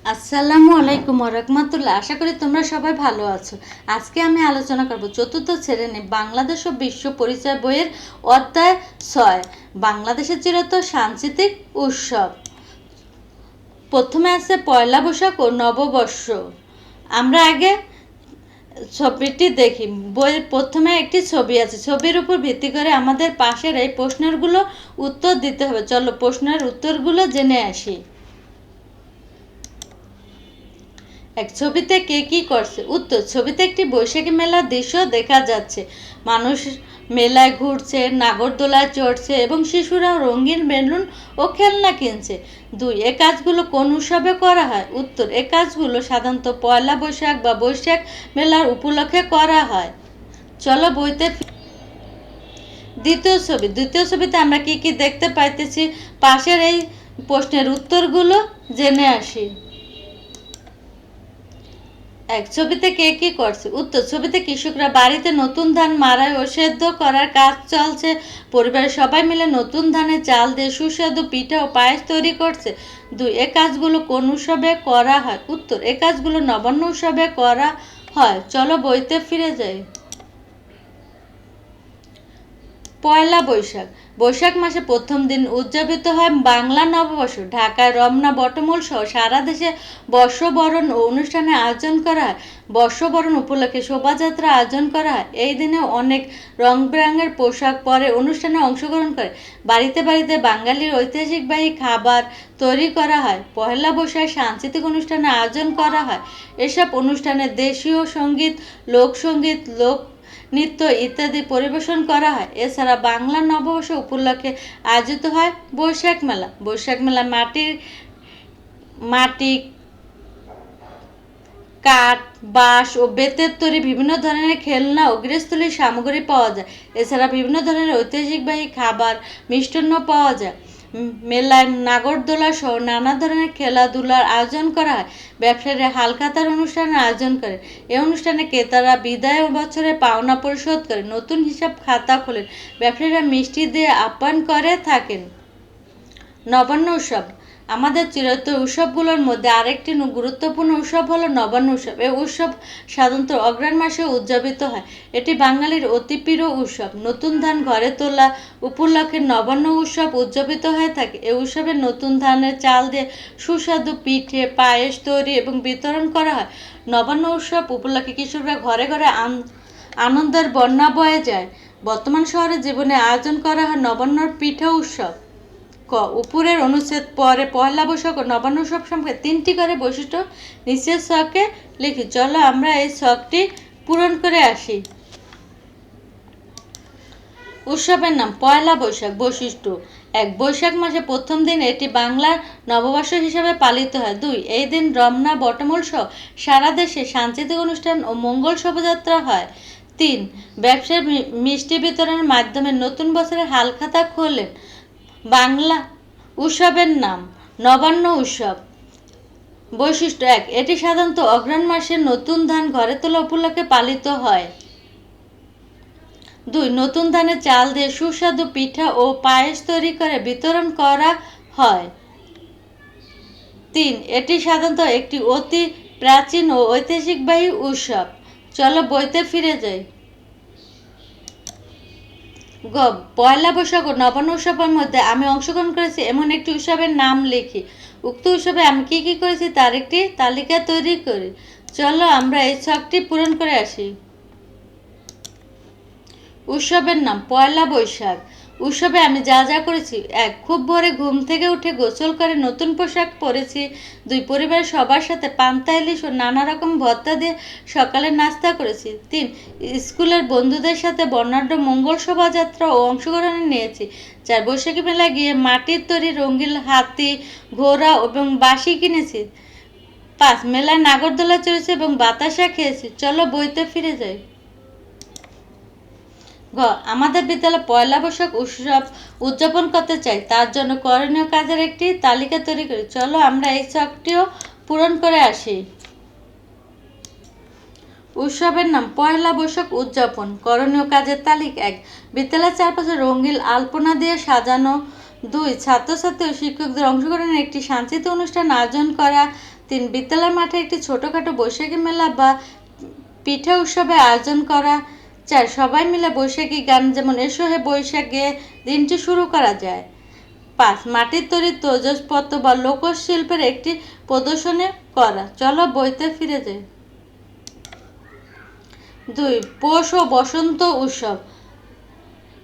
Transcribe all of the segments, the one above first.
আসসালামু আলাইকুম ওয়া আশা করি তোমরা সবাই ভালো আছো। আজকে আমি আলোচনা করব চতুর্থ শ্রেণী বাংলাদেশ ও বিশ্ব পরিচয় বইয়ের অধ্যায় 6 বাংলাদেশের চিরন্তন সাংস্কৃতিক উৎসব। প্রথমে আছে পয়লা বৈশাখ ও নববর্ষ। আমরা আগে ছবিটি দেখি। বইয়ের প্রথমে একটি ছবি আছে, ছবির উপর ভিত্তি করে আমাদের পাশের এই প্রশ্নগুলো উত্তর দিতে হবে। চলো প্রশ্নের উত্তরগুলো জেনে আসি। এক, ছবিতে কে কি করছে? উত্তর, ছবিতে একটি বৈশাখী মেলার দৃশ্য দেখা যাচ্ছে। মানুষ মেলায় ঘুরছে, নাগরদোলায় চড়ছে এবং শিশুরা রঙিন বেলুন ও খেলনা কিনছে। 2, এ কাজগুলো কোন উৎসবে করা হয়? উত্তর, এ কাজগুলো সাধারণত পয়লা বৈশাখ বা বৈশাখ মেলার উপলক্ষে করা হয়। চলো বইতে দ্বিতীয় ছবিতে আমরা কি কি দেখতে পাইতেছি পাশের এই প্রশ্নের উত্তরগুলো জেনে আসি। এক, ছবিতে কে কি করছে? উত্তর, ছবিতে কৃষকরা বাড়িতে নতুন ধান মাড়াই ও সেদ্ধ করার কাজ চলছে। পরিবারের সবাই মিলে নতুন ধানের চাল দিয়ে সুস্বাদু পিঠা ও পায়েস তৈরি করছে। 2, এ কাজগুলো কোন উৎসবে করা হয়? উত্তর, এ কাজগুলো নবান্ন উৎসবে করা হয়। চলো বইতে ফিরে যাই। পয়লা বৈশাখ। বৈশাখ মাসে প্রথম দিন উদযাপিত হয় বাংলা নববর্ষ। ঢাকায় রমনা বটমূল সহ সারা দেশে বর্ষবরণ ও অনুষ্ঠানের আয়োজন করা হয়। বর্ষবরণ উপলক্ষে শোভাযাত্রা আয়োজন করা হয়। এই দিনে অনেক রং বেরঙের পোশাক পরে অনুষ্ঠানে অংশগ্রহণ করে। বাড়িতে বাড়িতে বাঙালির ঐতিহাসিকবাহী খাবার তৈরি করা হয়। পয়লা বৈশাখ সাংস্কৃতিক অনুষ্ঠানের আয়োজন করা হয়। এসব অনুষ্ঠানে দেশীয় সঙ্গীত, লোকসঙ্গীত, লোক নৃত্য ইত্যাদি পরিবেশন করা হয়। এছাড়া বাংলা নববর্ষ উপলক্ষে আয়োজিত হয় বৈশাখ মেলা। বৈশাখ মেলা মাটি, কাঠ, বাঁশ ও বেতের তৈরি বিভিন্ন ধরনের খেলনা ও গৃহস্থলীর সামগ্রী পাওয়া যায়। এছাড়া বিভিন্ন ধরনের ঐতিহ্যবাহী খাবার, মিষ্টান্ন পাওয়া যায়। মেলায় নাগরদোলা সহ নানা ধরনের খেলাধুলার আয়োজন করা হয়। ব্যবসায়ীরা হালখাতার অনুষ্ঠানের আয়োজন করে। এই অনুষ্ঠানে ক্রেতারা বিদায় বছরের পাওনা পরিশোধ করে নতুন হিসাব খাতা খোলেন। ব্যবসায়ীরা মিষ্টি দিয়ে আপ্যায়ন করে থাকেন। নবান্ন উৎসব। আমাদের চিরায়ত উৎসবগুলোর মধ্যে আরেকটি গুরুত্বপূর্ণ উৎসব হলো নবান্ন উৎসব। এই উৎসব সাধারণত অগ্রহায়ণ মাসে উদযাপিত হয়। এটি বাঙালির অতি প্রিয় উৎসব। নতুন ধান ঘরে তোলা উপলক্ষে নবান্ন উৎসব উদযাপিত হয়ে থাকে। এই উৎসবে নতুন ধানের চাল দিয়ে সুস্বাদু পিঠে, পায়েস তৈরি এবং বিতরণ করা হয়। নবান্ন উৎসব উপলক্ষে কৃষকরা ঘরে ঘরে আনন্দের বন্যা বয়ে যায়। বর্তমান শহরে জীবনে আয়োজন করা হয় নবান্নর পিঠা উৎসব। ক, উপরের অনুচ্ছেদ পরে পয়লা বৈশাখ ও নবান্ন উৎসব সম্পর্কে 3টি করে বৈশিষ্ট্য নিচের ছকে লিখি। চলো আমরা এই ছকটি পূরণ করে আসি। উৎসবের নাম পয়লা বৈশাখ। বৈশিষ্ট্য: 1, বৈশাখ মাসে প্রথম দিন এটি বাংলার নববর্ষ হিসাবে পালিত হয়। 2, এই দিন রমনা বটমূল সহ সারা দেশে সাংস্কৃতিক অনুষ্ঠান ও মঙ্গল শোভাযাত্রা হয়। 3, ব্যবসায় মিষ্টি বিতরণের মাধ্যমে নতুন বছরের হালখাতা খোলেন। বাংলা উৎসবের নাম নবান্ন উৎসব। বৈশিষ্ট্য: 1, এটি সাধারণত অগ্রহায়ণ মাসে নতুন ধান ঘরে তোলা উপলক্ষে পালিত হয়। 2, নতুন ধানের চাল দিয়ে সুস্বাদু পিঠা ও পায়েস তৈরি করে বিতরণ করা হয়। 3, এটি সাধারণত একটি অতি প্রাচীন ও ঐতিহাসিকবাহী উৎসব। চলো বইতে ফিরে যাই। গ, পয়লা বৈশাখ ও নবান্ন উৎসবের মধ্যে আমি অংশগ্রহণ করেছি এমন একটি উৎসবের নাম লিখি। উক্ত উৎসবে আমি কি কি করেছি তার একটি তালিকা তৈরি করি। চলো আমরা এই ছকটি পূরণ করে আসি। উৎসবের নাম পয়লা বৈশাখ। উৎসবে আমি যা যা করেছি: 1, খুব ভোরে ঘুম থেকে উঠে গোসল করে নতুন পোশাক পরেছি। 2, পরিবারের সবার সাথে পান্তা ইলিশ ও নানা রকম ভর্তা দিয়ে সকালে নাস্তা করেছি। 3, স্কুলের বন্ধুদের সাথে বর্ণাঢ্য মঙ্গল শোভাযাত্রা ও অংশগ্রহণ নিয়েছি। 4, বৈশাখী মেলায় গিয়ে মাটির তৈরি রঙিন হাতি, ঘোড়া এবং বাঁশি কিনেছি। 5, মেলায় নাগরদোলা চড়েছি এবং বাতাসা খেয়েছি। চলো বইতে ফিরে যাই। গ, আমাদের বিদ্যালয়ে পয়লা বৈশাখ উৎসব উদযাপন করতে চাই, তার জন্য করণীয় কাজের একটি তালিকা তৈরি করি। চলো আমরা এই ছকটিও পূরণ করে আসি। উৎসবের নাম পয়লা বৈশাখ উদযাপন। করণীয় কাজের তালিকা: 1, বিদ্যালয়ের চারপাশে রঙিন আলপনা দিয়ে সাজানো। 2, ছাত্রছাত্রী ও শিক্ষকদের অংশগ্রহণের একটি সাংস্কৃতিক অনুষ্ঠান আয়োজন করা। 3 বিদ্যালয় মাঠে একটি ছোটোখাটো বৈশাখী মেলা বা পিঠা উৎসবে আয়োজন করা। 4 সবাই মিলে বৈশাখী গান যেমন এসো হে বৈশাখ গেয়ে দিনটি শুরু করা যায়। 5 মাটির তৈরি তৈজসপত্র বা লোকশিল্পের একটি প্রদর্শনী করা। চলো বইতে ফিরে যাই। 2 পৌষ ও বসন্ত উৎসব।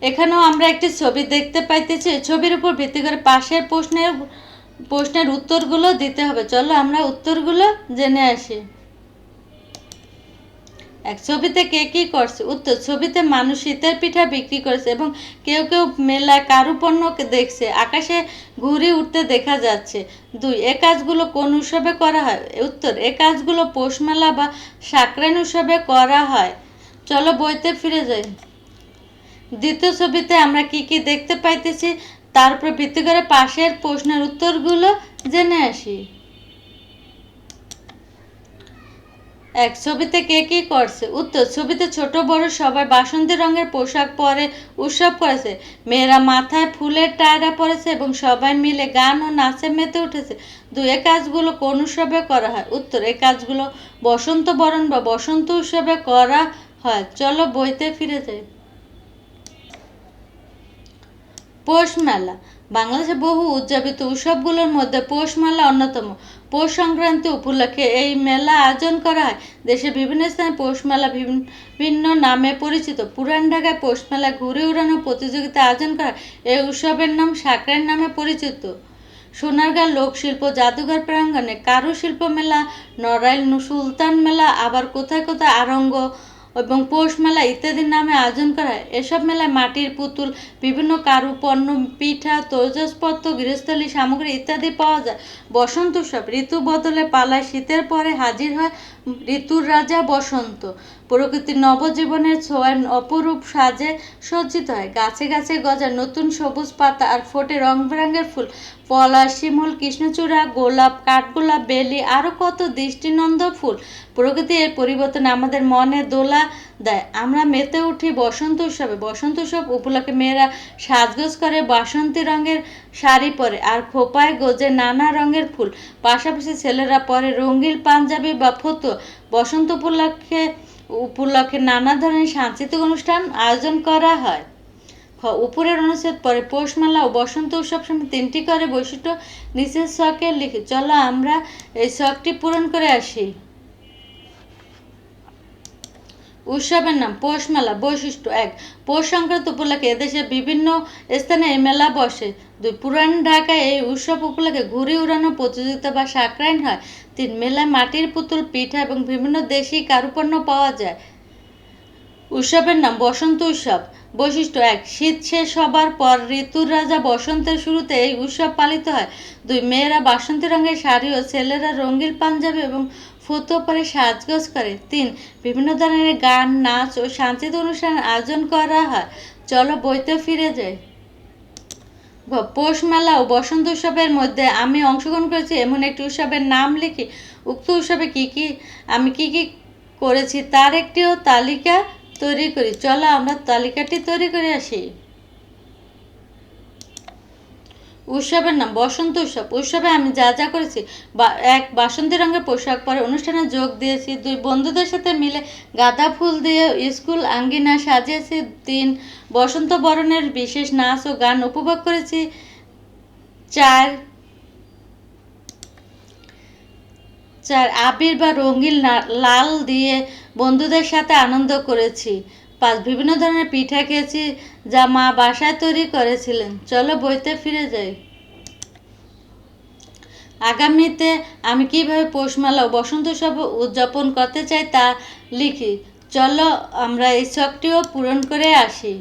এখানেও আমরা একটি ছবি দেখতে পাইতেছি। ছবির উপর ভিত্তি করে পাশের প্রশ্নের উত্তরগুলো দিতে হবে। চলো আমরা উত্তরগুলো জেনে আসি। 1 ছবিতে কে কি করছে? উত্তর, ছবিতে মানুষ শীতের পিঠা বিক্রি করেছে এবং কেউ কেউ মেলায় কারুপণ্য দেখছে। আকাশে ঘুড়ি উঠতে দেখা যাচ্ছে। 2 এ কাজগুলো কোন উৎসবে করা হয়? উত্তর, এ কাজগুলো পৌষ মেলা বা সাকরাইন উৎসবে করা হয়। চলো বইতে ফিরে যাই। দ্বিতীয় ছবিতে আমরা কি কি দেখতে পাইতেছি তার উপর ভিত্তি করে পাশের প্রশ্নের উত্তরগুলো জেনে আসি। 1 ছবিতে কে কি করছে? উত্তর, ছবিতে ছোট বড় সবাই বাসন্তী রঙের পোশাক পরে উৎসব করেছে। মেয়েরা মাথায় ফুলের টায়রা পরেছে এবং সবাই মিলে গান ও নাচে মেতে উঠেছে। 2 এ কাজগুলো কোন উৎসবে করা হয়? উত্তর, এই কাজগুলো বসন্ত বরণ বা বসন্ত উৎসবে করা হয়। চলো বইতে ফিরে যাই। পৌষ মেলা। বাংলাদেশে বহু উদযাপিত উৎসবগুলোর মধ্যে পৌষ মেলা অন্যতম। পৌষ সংক্রান্তি উপলক্ষে এই মেলা আয়োজন করা হয়। দেশের বিভিন্ন স্থানে পৌষ মেলা বিভিন্ন নামে পরিচিত। পুরান ঢাকায় পৌষ মেলা ঘুরে উড়ানো প্রতিযোগিতা আয়োজন করা হয়। এই উৎসবের নাম সাকরাইন নামে পরিচিত। সোনারগাঁ লোকশিল্প জাদুঘর প্রাঙ্গণে কারুশিল্প মেলা, নড়াইল সুলতান মেলা, আবার কোথায় কোথায় আরঙ্গ এবং পৌষ মেলা ইত্যাদি নামে আয়োজন করা হয়। এসব মেলায় মাটির পুতুল, বিভিন্ন কারুপণ্য, পিঠা, তৈজসপত্র, গৃহস্থলী সামগ্রী ইত্যাদি পাওয়া যায়। বসন্ত উৎসব। ঋতু বদলে পালায়, শীতের পরে হাজির হয় ঋতুর রাজা বসন্ত। প্রকৃতির নবজীবনের ছোঁয়ায় অপরূপ সাজে সজ্জিত হয়। গাছে গাছে গজায় নতুন সবুজ পাতা আর ফোটে রং বেরঙের ফুল। পলাশ, শিমুল, কৃষ্ণচূড়া, গোলাপ, কাঠগোলাপ, বেলি আরও কত দৃষ্টিনন্দন ফুল। প্রকৃতি এর পরিবর্তনে আমাদের মনে দোলা দেয়। আমরা মেতে উঠি বসন্ত উৎসবে। বসন্ত উৎসব উপলক্ষে মেয়েরা সাজগোজ করে বাসন্তী রঙের শাড়ি পরে আর খোপায় গোজে নানা রঙের ফুল। পাশাপাশি ছেলেরা পরে রঙিন পাঞ্জাবি বা ফতুয়া। বসন্ত উপলক্ষে নানা ধরনের সাংস্কৃতিক অনুষ্ঠান আয়োজন করা হয়। উপরের অনুচ্ছেদ পরে পৌষ মেলা ও বসন্ত উৎসব সম্পর্কে 3টি করে বৈশিষ্ট্য নিচের ছকে লিখি। চলো আমরা এই ছকটি পূরণ করে আসি। উৎসবের নাম পৌষ মেলা। বৈশিষ্ট্য: 1 পৌষ সংক্রান্তি উপলক্ষে এদেশের বিভিন্ন স্থানে এই মেলা বসে। 2 পুরান ঢাকায় এই উৎসব উপলক্ষে ঘুড়ি উড়ানো প্রতিযোগিতা বা সাকরাইন হয়। 3 মেলায় মাটির পুতুল, পিঠা এবং বিভিন্ন দেশি কারুপণ্য পাওয়া যায়। উৎসবের নাম বসন্ত উৎসব। বৈশিষ্ট্য: 1 শীত শেষ হবার পর ঋতুর রাজা বসন্তের শুরুতে এই উৎসব পালিত হয়। 2 মেয়েরা বাসন্তী রঙের শাড়ি ও ছেলেরা রঙিন পাঞ্জাবি এবং ফতুয়া পরে সাজগোজ করে। 3 বিভিন্ন ধরনের গান, নাচ ও সাংস্কৃতিক অনুষ্ঠান আয়োজন করা হয়। চলো বইতে ফিরে যাই। পৌষ মেলা ও বসন্ত উৎসবের মধ্যে আমি অংশগ্রহণ করেছি এমন একটি উৎসবের নাম লিখি। উক্ত উৎসবে আমি কি কি করেছি তার একটিও তালিকা তৈরি করি। চলো আমরা তালিকাটি তৈরি করে আসি। উৎসবের নাম বসন্ত উৎসব। উৎসবে আমি যা যা করেছি: 1 বাসন্তী রঙের পোশাক পরে অনুষ্ঠানে যোগ দিয়েছি। 2 বন্ধুদের সাথে মিলে গাঁদা ফুল দিয়ে স্কুল আঙ্গিনা সাজিয়েছি। 3 বসন্ত বরণের বিশেষ নাচ ও গান উপভোগ করেছি। 4 আবির বা রঙিন লাল দিয়ে বন্ধুদের সাথে আনন্দ করেছি। 5 বিভিন্ন ধরনের পিঠা খেয়েছি যা মা বাসায় তৈরি করেছিলেন। চলো বইতে ফিরে যাই। আগামীতে আমি কিভাবে পৌষ মেলা ও বসন্ত উৎসব উদযাপন করতে চাই তা লিখি। চলো আমরা এই ছকটিও পূরণ করে আসি।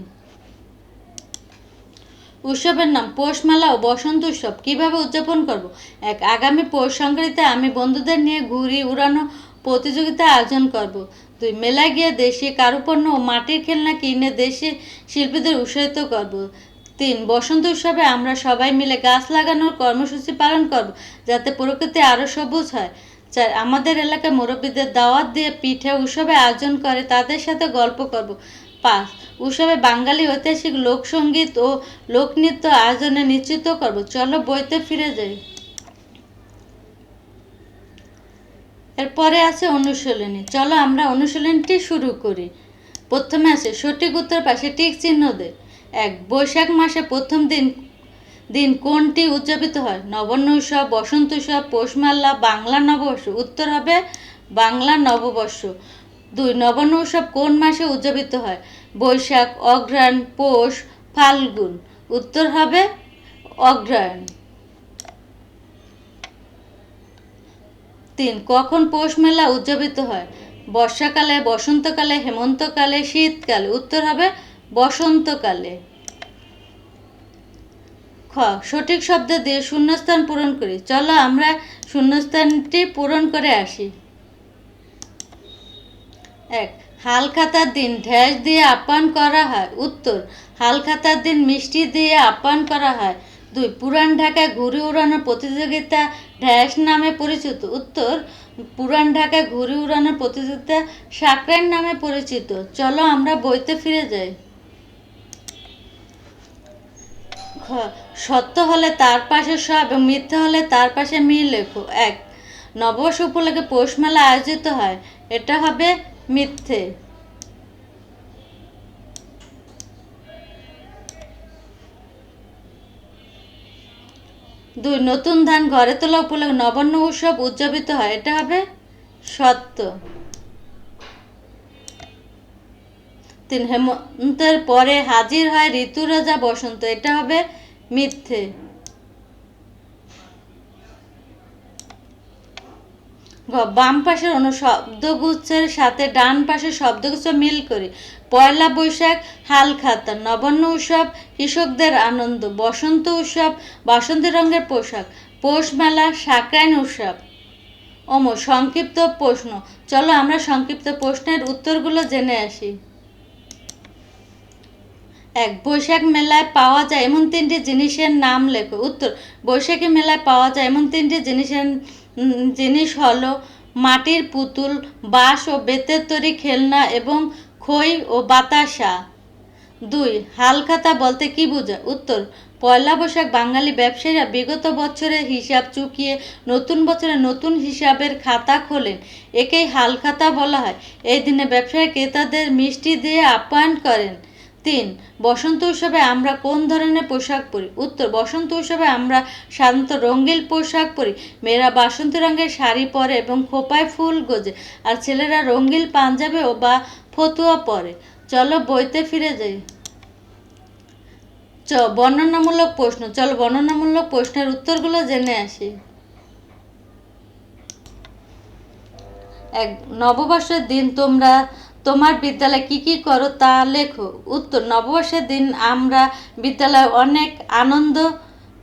উৎসবের নাম পৌষ মেলা ও বসন্ত উৎসব। কীভাবে উদযাপন করব? 1 আগামী পৌষ সংক্রান্তিতে আমি বন্ধুদের নিয়ে ঘুড়ি উড়ানো প্রতিযোগিতা আয়োজন করব। 2 মেলায় গিয়ে দেশি কারুপণ্য ও মাটির খেলনা কিনে দেশি শিল্পীদের উৎসাহিত করব। 3 বসন্ত উৎসবে আমরা সবাই মিলে গাছ লাগানোর কর্মসূচি পালন করব যাতে প্রকৃতি আরও সবুজ হয়। 4 আমাদের এলাকায় মুরব্বীদের দাওয়াত দিয়ে পিঠা উৎসবে আয়োজন করে তাদের সাথে গল্প করব। 5 উৎসবে বাঙালি ঐতিহাসিক লোকসঙ্গীত ও লোকনৃত্য আয়োজনে নিশ্চিত করব। চলো বইতে ফিরে যাই। এরপরে আছে অনুশীলনী। চলো আমরা অনুশীলনটি শুরু করি। প্রথমে আছে সঠিক উত্তর পাশে টিক চিহ্ন দে। 1, বৈশাখ মাসে প্রথম দিন কোনটি উদযাপিত হয়? নবান্ন উৎসব, বসন্ত উৎসব, পৌষ মেলা, বাংলা নববর্ষ। উত্তর হবে বাংলা নববর্ষ। 2, নবান্ন উৎসব কোন মাসে উদযাপিত হয়? বৈশাখ, অগ্রহায়ণ, পৌষ, ফাল্গুন। উত্তর হবে অগ্রহায়ণ। 3, কখন পৌষ মেলা উদযাপিত হয়? বর্ষাকালে, বসন্তকালে, হেমন্তকালে, শীতকালে। উত্তর হবে বসন্তকালে। খ, সঠিক শব্দ দিয়ে শূন্যস্থান পূরণ করি। চলো আমরা শূন্যস্থানটি পূরণ করে আসি। 1, হালখাতার দিন ড্যাশ দিয়ে আপ্যায়ন করা হয়? উত্তর হালখাতার দিন মিষ্টি দিয়ে আপ্যায়ন করা হয়। 2, পুরান ঢাকায় ঘুড়ি উড়ানোর প্রতিযোগিতা ড্যাশ নামে পরিচিত? উত্তর পুরান ঢাকায় ঘুড়ি উড়ানোর প্রতিযোগিতা সাকরাইন নামে পরিচিত। চলো আমরা বইতে ফিরে যাই। খ, সত্য হলে তার পাশে সব এবং মিথ্যা হলে তার পাশে মিল লেখো। 1, নববর্ষ উপলক্ষে পৌষ মেলা আয়োজিত হয়। এটা হবে মিথ্যে। 2, নতুন ধান ঘরে তোলা উপলক্ষে নবান্ন উৎসব উদযাপিত হয়। এটা হবে সত্য। 3, হেমন্তের পরে হাজির হয় ঋতুরাজা বসন্ত। এটা হবে মিথ্যে। বাম পাশের শব্দগুচ্ছের সাথে ডান পাশের শব্দগুচ্ছ মিল করি। পয়লা বৈশাখ হালখাতা, নবান্ন উৎসব কৃষকদের আনন্দ, বসন্ত উৎসব বাসন্তী রঙের পোশাক, পৌষ মেলা সাকরাইন উৎসব। সংক্ষিপ্ত প্রশ্ন। চলো আমরা সংক্ষিপ্ত প্রশ্নের উত্তরগুলো জেনে আসি। 1, বৈশাখ মেলায় পাওয়া যায় এমন 3টি জিনিসের নাম লেখো। উত্তর বৈশাখী মেলায় পাওয়া যায় এমন 3টি জিনিস হলো মাটির পুতুল, বাঁশ ও বেতের তৈরি খেলনা এবং খই ও বাতাসা। 2, হালখাতা বলতে কি বোঝায়? উত্তর পয়লা বৈশাখ বাঙালি ব্যবসায়ীরা বিগত বছরের হিসাব চুকিয়ে নতুন বছরে নতুন হিসাবের খাতা খোলেন। একেই হালখাতা বলা হয়। এই দিনে ব্যবসায়ী ক্রেতাদের মিষ্টি দিয়ে আপ্যায়ন করেন। 3, বসন্ত উৎসবে আমরা কোন ধরনের পোশাক পরি? উত্তর বসন্ত উৎসবে আমরা সাধারণত রঙিন পোশাক পরি। মেয়েরা বাসন্তী রঙের শাড়ি পরে এবং খোঁপায় ফুল গোজে, আর ছেলেরা রঙিন পাঞ্জাবি বা ফতুয়া পরে। চলো বইতে ফিরে যাই। বর্ণনামূলক প্রশ্ন। চলো বর্ণনামূলক প্রশ্নের উত্তরগুলো জেনে আসি। 1, নববর্ষের দিন তোমার বিদ্যালয়ে কি কি করো তা লেখো। উত্তর নববর্ষের দিন আমরা বিদ্যালয়ে অনেক আনন্দ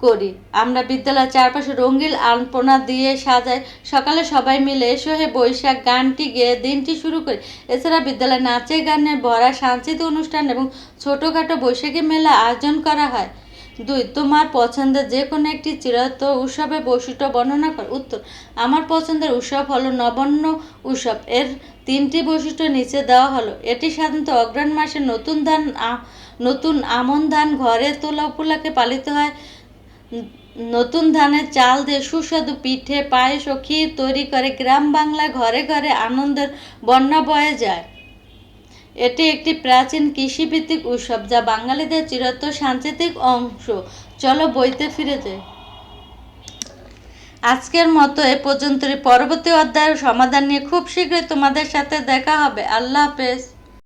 করি। আমরা বিদ্যালয়ের চারপাশে রঙিন আলপনা দিয়ে সাজাই। সকালে সবাই মিলে এসো হে বৈশাখ গানটি গেয়ে দিনটি শুরু করি। এছাড়া বিদ্যালয়ে নাচে গানে ভরা সাংস্কৃতিক অনুষ্ঠান এবং ছোটোখাটো বৈশাখী মেলা আয়োজন করা হয়। 2, তোমার পছন্দের যে কোনো একটি চিরায়ত উৎসবের বৈশিষ্ট্য বর্ণনা কর। উত্তর আমার পছন্দের উৎসব হলো নবান্ন উৎসব। এর 3টি বৈশিষ্ট্য নিচে দেওয়া হলো। এটি সাধারণত অগ্রহায়ণ মাসে নতুন আমন ধান ঘরে তোলা উপলক্ষে পালিত হয়। নতুন ধানের চাল দিয়ে সুস্বাদু পিঠে, পায়েস ও ক্ষীর তৈরি করে গ্রাম বাংলায় ঘরে ঘরে আনন্দের বন্যা বয়ে যায়। এটি একটি প্রাচীন কৃষিভিত্তিক উৎসব যা বাঙালিদের চিরন্তন সাংস্কৃতিক অংশ। চলো বইতে ফিরে যাই। আজকের মতো এ পর্যন্তই। পরবর্তী অধ্যায়ের সমাধান নিয়ে খুব শীঘ্রই তোমাদের সাথে দেখা হবে। আল্লাহ হাফেজ।